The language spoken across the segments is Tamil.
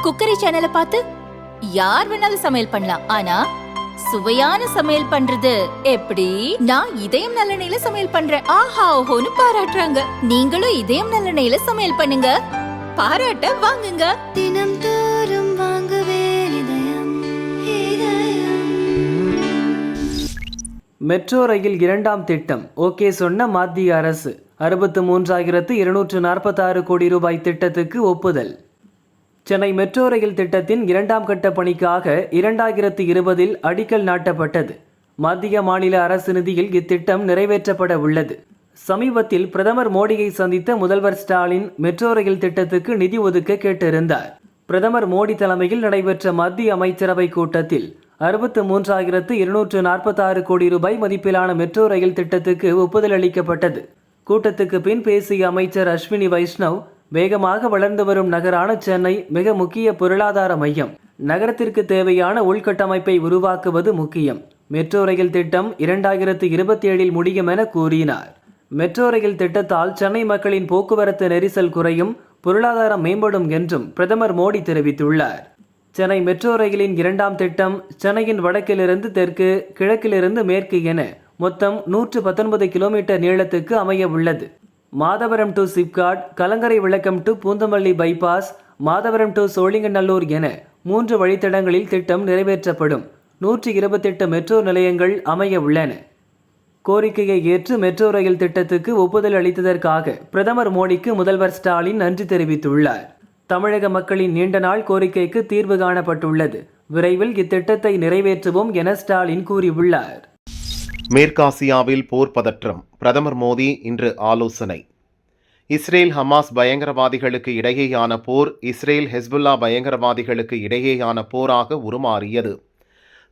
குக்கரி சேனலை பார்த்து யார் வேணாலும் சமையல் பண்ணலாம். ஆனா சுவையான சமையல் பண்றது எப்படி? நான் இதயம் நல்லெண்ணெயில சமையல் பண்றேன். ஆஹா ஓஹோன்னு பாராட்டுறாங்க. நீங்களும் இதயம் நல்லெண்ணெயில சமையல் பண்ணுங்க, பாராட்ட வாங்குங்க. தினம் தோறும் வாங்குவே இதயம். மெட்ரோ ரயில் 2ஆம் திட்டம் ஓகே சொன்ன மத்திய அரசு. 63,246 கோடி ரூபாய் திட்டத்துக்கு ஒப்புதல். சென்னை மெட்ரோ ரயில் திட்டத்தின் 2ஆம் கட்ட பணிக்காக 2020இல் அடிக்கல் நாட்டப்பட்டது. மத்திய மாநில அரசு நிதியில் இத்திட்டம் நிறைவேற்றப்பட உள்ளது. சமீபத்தில் பிரதமர் மோடியை சந்தித்த முதல்வர் ஸ்டாலின் மெட்ரோ ரயில் திட்டத்துக்கு நிதி ஒதுக்க கேட்டிருந்தார். பிரதமர் மோடி தலைமையில் நடைபெற்ற மத்திய அமைச்சரவை கூட்டத்தில் 63,246 கோடி ரூபாய் மதிப்பிலான மெட்ரோ ரயில் திட்டத்துக்கு ஒப்புதல் அளிக்கப்பட்டது. கூட்டத்துக்கு பின் பேசிய அமைச்சர் அஸ்வினி வைஷ்ணவ், வேகமாக வளர்ந்து வரும் நகரான சென்னை மிக முக்கிய பொருளாதார மையம். நகரத்திற்கு தேவையான உள்கட்டமைப்பை உருவாக்குவது முக்கியம். மெட்ரோ ரயில் திட்டம் 2027இல் முடியும் என கூறினார். மெட்ரோ ரயில் திட்டத்தால் சென்னை மக்களின் போக்குவரத்து நெரிசல் குறையும், பொருளாதாரம் மேம்படும் என்றும் பிரதமர் மோடி தெரிவித்துள்ளார். சென்னை மெட்ரோ ரயிலின் 2ஆம் திட்டம் சென்னையின் வடக்கிலிருந்து தெற்கு, கிழக்கிலிருந்து மேற்கு என மொத்தம் 119 கிலோமீட்டர் நீளத்துக்கு அமைய உள்ளது. மாதவரம் டு சிப்காட், கலங்கரை விளக்கம் to Poonamallee bypass, Madhavaram to Sholinganallur என 3 வழித்தடங்களில் திட்டம் நிறைவேற்றப்படும். 128 மெட்ரோ நிலையங்கள் அமைய உள்ளன. கோரிக்கையை ஏற்று மெட்ரோ ரயில் திட்டத்துக்கு ஒப்புதல் அளித்ததற்காக பிரதமர் மோடிக்கு முதல்வர் ஸ்டாலின் நன்றி தெரிவித்துள்ளார். தமிழக மக்களின் நீண்ட நாள் கோரிக்கைக்கு தீர்வு காணப்பட்டுள்ளது. விரைவில் இத்திட்டத்தை நிறைவேற்றுவோம் என ஸ்டாலின் கூறியுள்ளார். மேற்காசியாவில் போர் பதற்றம். பிரதமர் மோடி இன்று ஆலோசனை. இஸ்ரேல் ஹமாஸ் பயங்கரவாதிகளுக்கு இடையேயான போர் இஸ்ரேல் ஹெஸ்புல்லா பயங்கரவாதிகளுக்கு இடையேயான போராக உருமாறியது.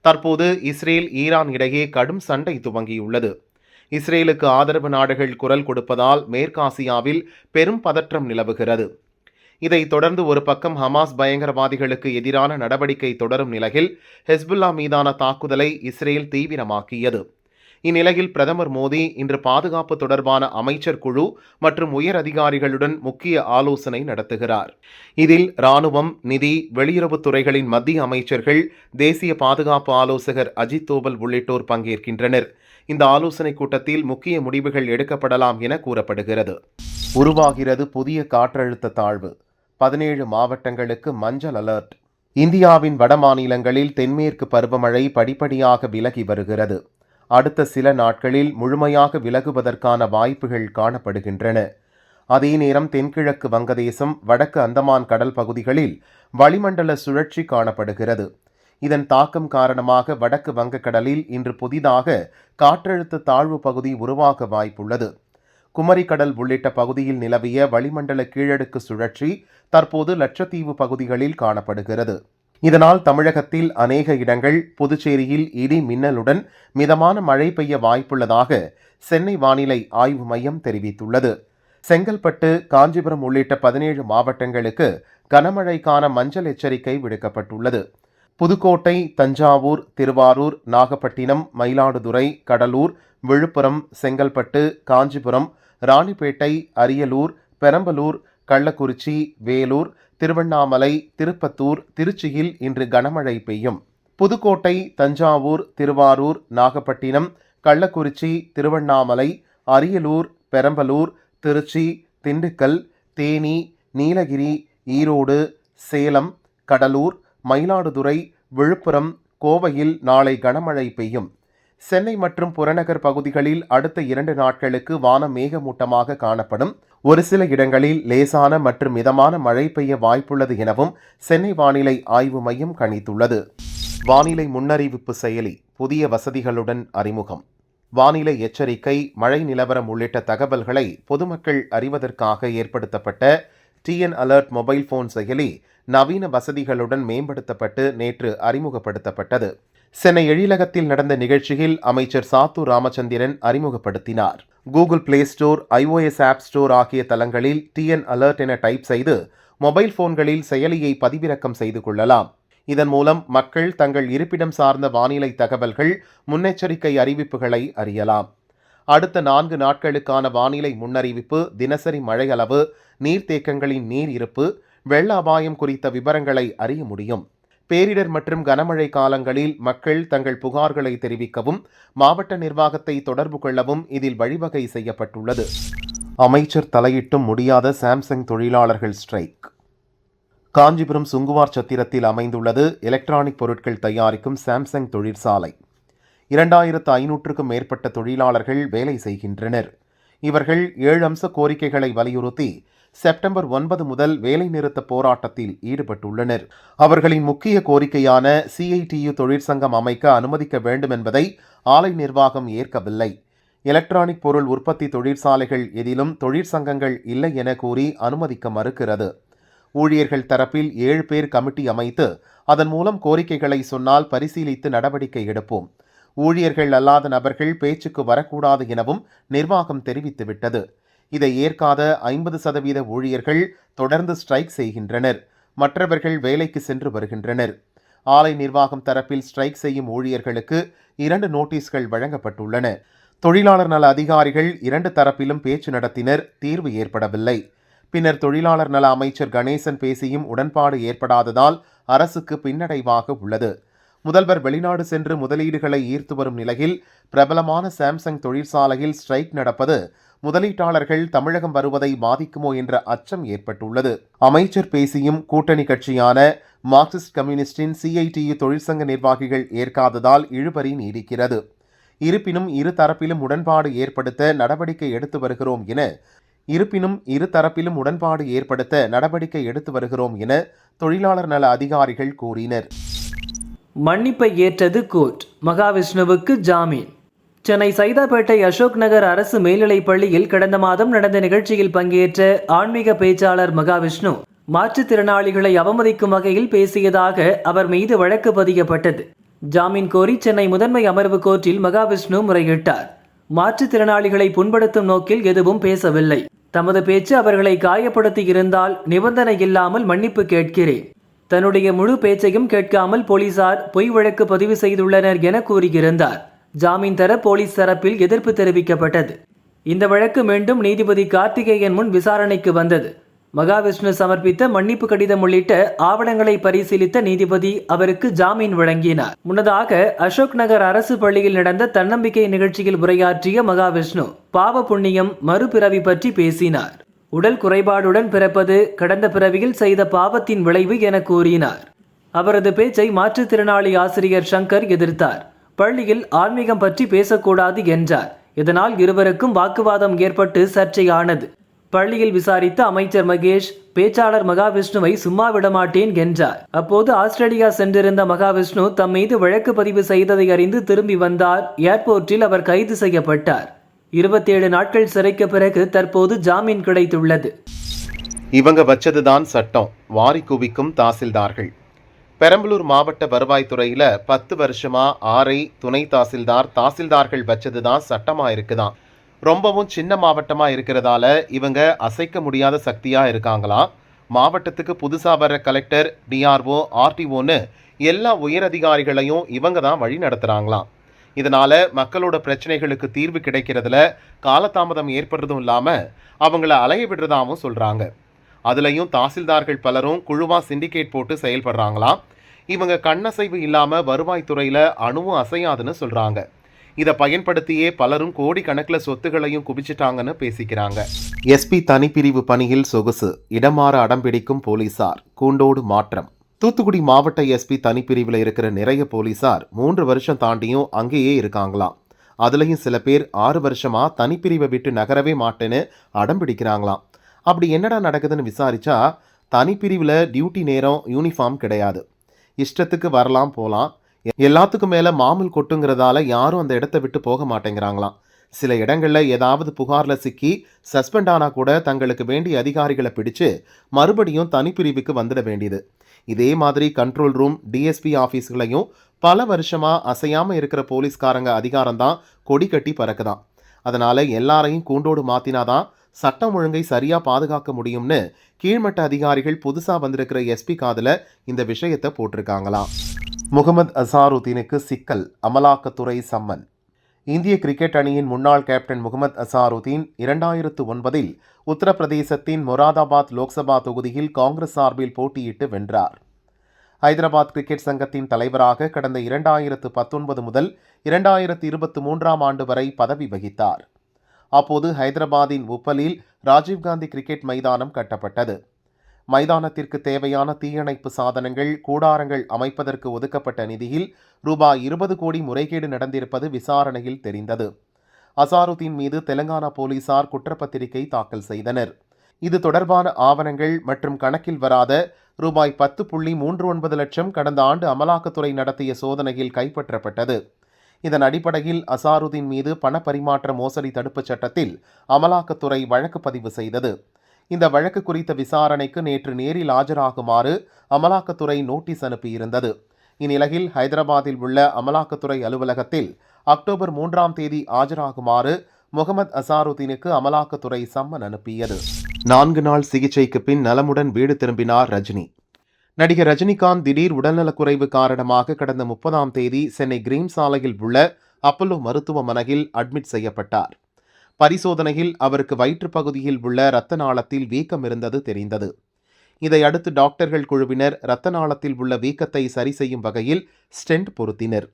தற்போது இஸ்ரேல் ஈரான் இடையே கடும் சண்டை துவங்கியுள்ளது. இஸ்ரேலுக்கு ஆதரவு நாடுகள் குரல் கொடுப்பதால் மேற்காசியாவில் பெரும் பதற்றம் நிலவுகிறது. இதைத் தொடர்ந்து ஒரு பக்கம் ஹமாஸ் பயங்கரவாதிகளுக்கு எதிரான நடவடிக்கை தொடரும் நிலையில் ஹெஸ்புல்லா மீதான தாக்குதலை இஸ்ரேல் தீவிரமாக்கியது. இந்நிலையில் பிரதமர் மோடி இன்று பாதுகாப்பு தொடர்பான அமைச்சர் குழு மற்றும் உயர் அதிகாரிகளுடன் முக்கிய ஆலோசனை நடத்துகிறார். இதில் இராணுவம், நிதி, வெளியுறவுத் துறைகளின் மத்திய அமைச்சர்கள், தேசிய பாதுகாப்பு ஆலோசகர் அஜித் தோவல் உள்ளிட்டோர் பங்கேற்கின்றனர். இந்த ஆலோசனைக் கூட்டத்தில் முக்கிய முடிவுகள் எடுக்கப்படலாம் என கூறப்படுகிறது. உருவாகிறது புதிய காற்றழுத்த தாழ்வு. 17 மாவட்டங்களுக்கு மஞ்சள் அலர்ட். இந்தியாவின் வட மாநிலங்களில் தென்மேற்கு பருவமழை படிப்படியாக விலகி வருகிறது. அடுத்த சில நாட்களில் முழுமையாக விலகுவதற்கான வாய்ப்புகள் காணப்படுகின்றன. அதே நேரம் தென்கிழக்கு வங்கதேசம், வடக்கு அந்தமான் கடல் பகுதிகளில் வளிமண்டல சுழற்சி காணப்படுகிறது. இதன் தாக்கம் காரணமாக வடக்கு வங்கக்கடலில் இன்று புதிதாக காற்றழுத்த தாழ்வு பகுதி உருவாக வாய்ப்புள்ளது. குமரிக்கடல் உள்ளிட்ட பகுதியில் நிலவிய வளிமண்டல கீழடுக்கு சுழற்சி தற்போது லட்சத்தீவு பகுதிகளில் காணப்படுகிறது. இதனால் தமிழகத்தில் அநேக இடங்கள், புதுச்சேரியில் இடி மின்னலுடன் மிதமான மழை பெய்ய வாய்ப்புள்ளதாக சென்னை வானிலை ஆய்வு மையம் தெரிவித்துள்ளது. செங்கல்பட்டு, காஞ்சிபுரம் உள்ளிட்ட 17 மாவட்டங்களுக்கு கனமழைக்கான மஞ்சள் எச்சரிக்கை விடுக்கப்பட்டுள்ளது. புதுக்கோட்டை, தஞ்சாவூர், திருவாரூர், நாகப்பட்டினம், மயிலாடுதுறை, கடலூர், விழுப்புரம், செங்கல்பட்டு, காஞ்சிபுரம், ராணிப்பேட்டை, அரியலூர், பெரம்பலூர், கள்ளக்குறிச்சி, வேலூர், திருவண்ணாமலை, திருப்பத்தூர், திருச்சியில் இன்று கனமழை பெய்யும். புதுக்கோட்டை, தஞ்சாவூர், திருவாரூர், நாகப்பட்டினம், கள்ளக்குறிச்சி, திருவண்ணாமலை, அரியலூர், பெரம்பலூர், திருச்சி, திண்டுக்கல், தேனி, நீலகிரி, ஈரோடு, சேலம், கடலூர், மயிலாடுதுறை, விழுப்புரம், கோவையில் நாளை கனமழை பெய்யும். சென்னை மற்றும் புறநகர் பகுதிகளில் அடுத்த 2 நாட்களுக்கு வானம் மேகமூட்டமாக காணப்படும். ஒரு சில இடங்களில் லேசான மற்றும் மிதமான மழை பெய்ய வாய்ப்புள்ளது எனவும் சென்னை வானிலை ஆய்வு மையம் கணித்துள்ளது. வானிலை முன்னறிவிப்பு செயலி புதிய வசதிகளுடன் அறிமுகம். வானிலை எச்சரிக்கை, மழை நிலவரம் உள்ளிட்ட தகவல்களை பொதுமக்கள் அறிவதற்காக ஏற்படுத்தப்பட்ட டிஎன் அலர்ட் மொபைல் போன் செயலி நவீன வசதிகளுடன் மேம்படுத்தப்பட்டு நேற்று அறிமுகப்படுத்தப்பட்டது. சென்னை எழிலகத்தில் நடந்த நிகழ்ச்சியில் அமைச்சர் சாத்தூர் ராமச்சந்திரன் அறிமுகப்படுத்தினார். Google Play Store, iOS app store ஆகிய தளங்களில் டிஎன் அலர்ட் என டைப் செய்து மொபைல் போன்களில் செயலியை பதிவிறக்கம் செய்து கொள்ளலாம். இதன் மூலம் மக்கள் தங்கள் இருப்பிடம் சார்ந்த வானிலை தகவல்கள், முன்னெச்சரிக்கை அறிவிப்புகளை அறியலாம். அடுத்த 4 நாட்களுக்கான வானிலை முன்னறிவிப்பு, தினசரி மழை அளவு, நீர்த்தேக்கங்களின் நீர் இருப்பு, வெள்ள அபாயம் குறித்த விவரங்களை அறிய முடியும். பேரிடர் மற்றும் கனமழை காலங்களில் மக்கள் தங்கள் புகார்களை தெரிவிக்கவும் மாவட்ட நிர்வாகத்தை தொடர்பு கொள்ளவும் இதில் வழிவகை செய்யப்பட்டுள்ளது. அமைச்சர் தலையிட்டும் முடியாத சாம்சங் தொழிலாளர்கள் ஸ்ட்ரைக். காஞ்சிபுரம் சுங்குவார் சத்திரத்தில் அமைந்துள்ளது எலக்ட்ரானிக் பொருட்கள் தயாரிக்கும் சாம்சங் தொழிற்சாலை. 2500க்கும் மேற்பட்ட தொழிலாளர்கள் வேலை செய்கின்றனர். இவர்கள் 7 அம்ச கோரிக்கைகளை வலியுறுத்தி செப்டம்பர் 9 முதல் வேலைநிறுத்த போராட்டத்தில் ஈடுபட்டுள்ளனர். அவர்களின் முக்கிய கோரிக்கையான CITU தொழிற்சங்கம் அமைக்க அனுமதிக்க வேண்டும் என்பதை ஆலை நிர்வாகம் ஏற்கவில்லை. எலக்ட்ரானிக் பொருள் உற்பத்தி தொழிற்சாலைகள் எதிலும் தொழிற்சங்கங்கள் இல்லை என கூறி அனுமதிக்க மறுக்கிறது. ஊழியர்கள் தரப்பில் 7 பேர் கமிட்டி அமைத்து அதன் மூலம் கோரிக்கைகளை சொன்னால் பரிசீலித்து நடவடிக்கை எடுப்போம். ஊழியர்கள் அல்லாத நபர்கள் பேச்சுக்கு வரக்கூடாது எனவும் நிர்வாகம் தெரிவித்துவிட்டது. இதை ஏற்காத 50% ஊழியர்கள் தொடர்ந்து ஸ்ட்ரைக் செய்கின்றனர். மற்றவர்கள் வேலைக்கு சென்று வருகின்றனர். ஆலை நிர்வாகம் தரப்பில் ஸ்ட்ரைக் செய்யும் ஊழியர்களுக்கு 2 நோட்டீஸ்கள் வழங்கப்பட்டுள்ளன. தொழிலாளர் நல அதிகாரிகள் 2 தரப்பிலும் பேச்சு நடத்தினர். தீர்வு ஏற்படவில்லை. பின்னர் தொழிலாளர் நல அமைச்சர் கணேசன் பேசியும் உடன்பாடு ஏற்படாததால் அரசுக்கு பின்னடைவாக உள்ளது. முதல்வர் வெளிநாடு சென்று முதலீடுகளை ஈர்த்து வரும் நிலையில் பிரபலமான சாம்சங் தொழிற்சாலையில் ஸ்ட்ரைக் நடப்பது முதலீட்டாளர்கள் தமிழகம் வருவதை பாதிக்குமோ என்ற அச்சம் ஏற்பட்டுள்ளது. அமைச்சர் பேசியும் கூட்டணி கட்சியான மார்க்சிஸ்ட் கம்யூனிஸ்டின் CITU தொழிற்சங்க நிர்வாகிகள் ஏற்காததால் இழுபறி நீடிக்கிறது. இருப்பினும் இரு தரப்பிலும் உடன்பாடு ஏற்படுத்த நடவடிக்கை எடுத்து வருகிறோம் என தொழிலாளர் நல அதிகாரிகள் கூறினர். மன்னிப்பை ஏற்றது கோர்ட். மகாவிஷ்ணுவுக்கு ஜாமீன். சென்னை சைதாப்பேட்டை அசோக் நகர் அரசு மேல்நிலைப் பள்ளியில் கடந்த மாதம் நடந்த நிகழ்ச்சியில் பங்கேற்ற ஆன்மீக பேச்சாளர் மகாவிஷ்ணு மாற்றுத்திறனாளிகளை அவமதிக்கும் வகையில் பேசியதாக அவர் மீது வழக்கு பதியப்பட்டது. ஜாமீன் கோரி சென்னை முதன்மை அமர்வு கோர்ட்டில் மகாவிஷ்ணு முறையிட்டார். மாற்றுத்திறனாளிகளை புண்படுத்தும் நோக்கில் எதுவும் பேசவில்லை. தமது பேச்சு அவர்களை காயப்படுத்தி இருந்தால் நிபந்தனை இல்லாமல் மன்னிப்பு கேட்கிறேன். தன்னுடைய முழு பேச்சையும் கேட்காமல் போலீசார் பொய் வழக்கு பதிவு செய்துள்ளனர் என கூறியிருந்தார். ஜாமீன் தர போலீஸ் தரப்பில் எதிர்ப்பு தெரிவிக்கப்பட்டது. இந்த வழக்கு மீண்டும் நீதிபதி கார்த்திகேயன் முன் விசாரணைக்கு வந்தது. மகாவிஷ்ணு சமர்ப்பித்த மன்னிப்பு கடிதம் உள்ளிட்ட ஆவணங்களை பரிசீலித்த நீதிபதி அவருக்கு ஜாமீன் வழங்கினார். முன்னதாக அசோக் நகர் அரசு பள்ளியில் நடந்த தன்னம்பிக்கை நிகழ்ச்சியில் உரையாற்றிய மகாவிஷ்ணு பாவ புண்ணியம் மறுபிறவி பற்றி பேசினார். உடல் குறைபாடுடன் பிறப்பது கடந்த பிறவியில் செய்த பாவத்தின் விளைவு என கூறினார். அவரது பேச்சை மாற்றுத்திறனாளி ஆசிரியர் சங்கர் எதிர்த்தார். பள்ளியில் ஆன்மீகம் பற்றி பேசக்கூடாது என்றார். இதனால் இருவருக்கும் வாக்குவாதம் ஏற்பட்டு சர்ச்சையானது. பள்ளியில் விசாரித்த அமைச்சர் மகேஷ் பேச்சாளர் மகாவிஷ்ணுவை சும்மா விடமாட்டேன் என்றார். அப்போது ஆஸ்திரேலியா சென்றிருந்த மகாவிஷ்ணு தம் மீது வழக்கு பதிவு செய்ததை அறிந்து திரும்பி வந்தார். ஏர்போர்ட்டில் அவர் கைது செய்யப்பட்டார். 27 நாட்கள் சிறைக்கு பிறகு தற்போது ஜாமீன் கிடைத்துள்ளது. இவங்க வச்சதுதான் சட்டம். வாரி குவிக்கும் தாசில்தார்கள். பெரம்பலூர் மாவட்ட வருவாய்த்துறையில் 10 வருஷமா ஆர்ஐ துணை தாசில்தார்கள் வச்சதுதான் சட்டமா இருக்குதான். ரொம்பவும் சின்ன மாவட்டமா இருக்கிறதால இவங்க அசைக்க முடியாத சக்தியா இருக்காங்களா. மாவட்டத்துக்கு புதுசா வர்ற கலெக்டர், DRO, RTOன்னு எல்லா உயர் அதிகாரிகளையும் இவங்க தான் வழி நடத்துறாங்களாம். இதனால மக்களோட பிரச்சனைகளுக்கு தீர்வு கிடைக்கிறதுல காலதாமதம் ஏற்படுறதும் இல்லாம அவங்கள அலைய விடுறதாவும் சொல்றாங்க. அதுலயும் தாசில்தார்கள் பலரும் குழுவா சிண்டிகேட் போட்டு செயல்படுறாங்களாம். இவங்க கண்ணசைவு இல்லாம வருவாய்த்துறையில அணுவும் அசையாதுன்னு சொல்றாங்க. இதை பயன்படுத்தியே பலரும் கோடிக்கணக்கில் சொத்துகளையும் குவிச்சிட்டாங்கன்னு பேசிக்கிறாங்க. SP தனிப்பிரிவு பணியில் சொகுசு. இடமாற அடம்பிடிக்கும் போலீசார். கூண்டோடு மாற்றம். தூத்துக்குடி மாவட்ட SP தனிப்பிரிவில் இருக்கிற நிறைய போலீசார் 3 வருஷம் தாண்டியும் அங்கேயே இருக்காங்களாம். அதுலேயும் சில பேர் 6 வருஷமா தனிப்பிரிவை விட்டு நகரவே மாட்டேன்னு அடம்பிடிக்கிறாங்களாம். அப்படி என்னடா நடக்குதுன்னு விசாரிச்சா தனிப்பிரிவில் டியூட்டி நேரம் யூனிஃபார்ம் கிடையாது. இஷ்டத்துக்கு வரலாம் போகலாம். எல்லாத்துக்கும் மேலே மாமூல் கொட்டுங்கிறதால யாரும் அந்த இடத்த விட்டு போக மாட்டேங்கிறாங்களாம். சில இடங்களில் ஏதாவது புகாரில் சிக்கி சஸ்பெண்ட் ஆனால் கூட தங்களுக்கு வேண்டிய அதிகாரிகளை பிடிச்சு மறுபடியும் தனிப்பிரிவுக்கு வந்துட வேண்டியது. இதே மாதிரி கண்ட்ரோல் ரூம், DSP ஆஃபீஸ்களையும் பல வருஷமாக அசையாமல் இருக்கிற போலீஸ்காரங்க அதிகாரம்தான் கொடி கட்டி பறக்குதான். அதனால் எல்லாரையும் கூண்டோடு மாற்றினாதான் சட்டம் ஒழுங்கை சரியாக பாதுகாக்க முடியும்னு கீழ்மட்ட அதிகாரிகள் புதுசாக வந்திருக்கிற SP காதில் இந்த விஷயத்தை போட்டிருக்காங்களாம். முகமது அசாருதீனுக்கு சிக்கல். அமலாக்கத்துறை சம்மன். இந்திய கிரிக்கெட் அணியின் முன்னாள் கேப்டன் முகமது அசாருதீன் 2009இல் உத்தரப்பிரதேசத்தின் மொராதாபாத் லோக்சபா தொகுதியில் காங்கிரஸ் சார்பில் போட்டியிட்டு வென்றார். ஹைதராபாத் கிரிக்கெட் சங்கத்தின் தலைவராக கடந்த 2019 முதல் 2023ஆம் ஆண்டு வரை பதவி வகித்தார். அப்போது ஹைதராபாத்தின் உப்பலில் ராஜீவ்காந்தி கிரிக்கெட் மைதானம் கட்டப்பட்டது. மைதானத்திற்கு தேவையான தீயணைப்பு சாதனங்கள், கூடாரங்கள் அமைப்பதற்கு ஒதுக்கப்பட்ட நிதியில் ரூபாய் 20 கோடி முறைகேடு நடந்திருப்பது விசாரணையில் தெரிந்தது. அசாருதீன் மீது தெலங்கானா போலீசார் குற்றப்பத்திரிகை தாக்கல் செய்தனர். இது தொடர்பான ஆவணங்கள் மற்றும் கணக்கில் வராத ரூபாய் 10.39 லட்சம் கடந்த ஆண்டு அமலாக்கத்துறை நடத்திய சோதனையில் கைப்பற்றப்பட்டது. இதன் அடிப்படையில் அசாருதீன் மீது பணப்பரிமாற்ற மோசடி தடுப்புச் சட்டத்தில் அமலாக்கத்துறை வழக்கு பதிவு செய்தது. இந்த வழக்கு குறித்த விசாரணைக்கு நேற்று நேரில் ஆஜராகுமாறு அமலாக்கத்துறை நோட்டீஸ் அனுப்பியிருந்தது. இந்நிலையில் ஹைதராபாத்தில் உள்ள அமலாக்கத்துறை அலுவலகத்தில் அக்டோபர் 3ஆம் தேதி ஆஜராகுமாறு முகமது அசாருதீனுக்கு அமலாக்கத்துறை சம்மன் அனுப்பியது. 4 நாள் சிகிச்சைக்கு பின் நலமுடன் வீடு திரும்பினார் ரஜினி. நடிகர் ரஜினிகாந்த் திடீர் உடல்நலக்குறைவு காரணமாக கடந்த 30ஆம் தேதி சென்னை கிரீம் சாலையில் உள்ள அப்பல்லோ மருத்துவமனையில் அட்மிட் செய்யப்பட்டார். பரிசோதனையில் அவருக்கு வயிற்றுப் பகுதியில் உள்ள இரத்த நாளத்தில் வீக்கம் இருந்தது தெரிந்தது. இதையடுத்து டாக்டர்கள் குழுவினர் இரத்த நாளத்தில் உள்ள வீக்கத்தை சரி செய்யும் வகையில் ஸ்டென்ட் பொருத்தினர்.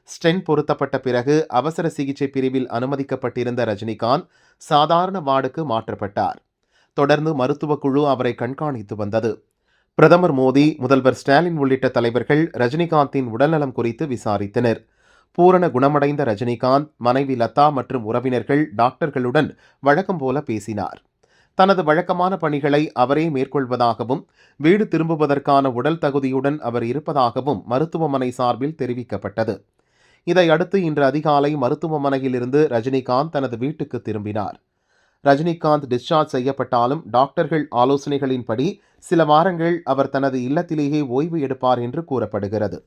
ஸ்டென்ட் பொருத்தப்பட்ட பிறகு அவசர சிகிச்சை பிரிவில் அனுமதிக்கப்பட்டிருந்த ரஜினிகாந்த் சாதாரண வார்டுக்கு மாற்றப்பட்டார். தொடர்ந்து மருத்துவக் குழு அவரை கண்காணித்து வந்தது. பிரதமர் மோடி, முதல்வர் ஸ்டாலின் உள்ளிட்ட தலைவர்கள் ரஜினிகாந்தின் உடல்நலம் குறித்து விசாரித்தனர். பூரண குணமடைந்த ரஜினிகாந்த் மனைவி லதா மற்றும் உறவினர்கள் டாக்டர்களுடன் வழக்கம் போல பேசினார். தனது வழக்கமான பணிகளை அவரே மேற்கொள்வதாகவும் வீடு திரும்புவதற்கான உடல் தகுதியுடன் அவர் இருப்பதாகவும் மருத்துவமனை சார்பில் தெரிவிக்கப்பட்டது. இதையடுத்து இன்று அதிகாலை மருத்துவமனையிலிருந்து ரஜினிகாந்த் தனது வீட்டுக்கு திரும்பினார். ரஜினிகாந்த் டிஸ்சார்ஜ் செய்யப்பட்டாலும் டாக்டர்கள் ஆலோசனைகளின்படி சில வாரங்கள் அவர் தனது இல்லத்திலேயே ஓய்வு எடுப்பார் என்று கூறப்படுகிறது.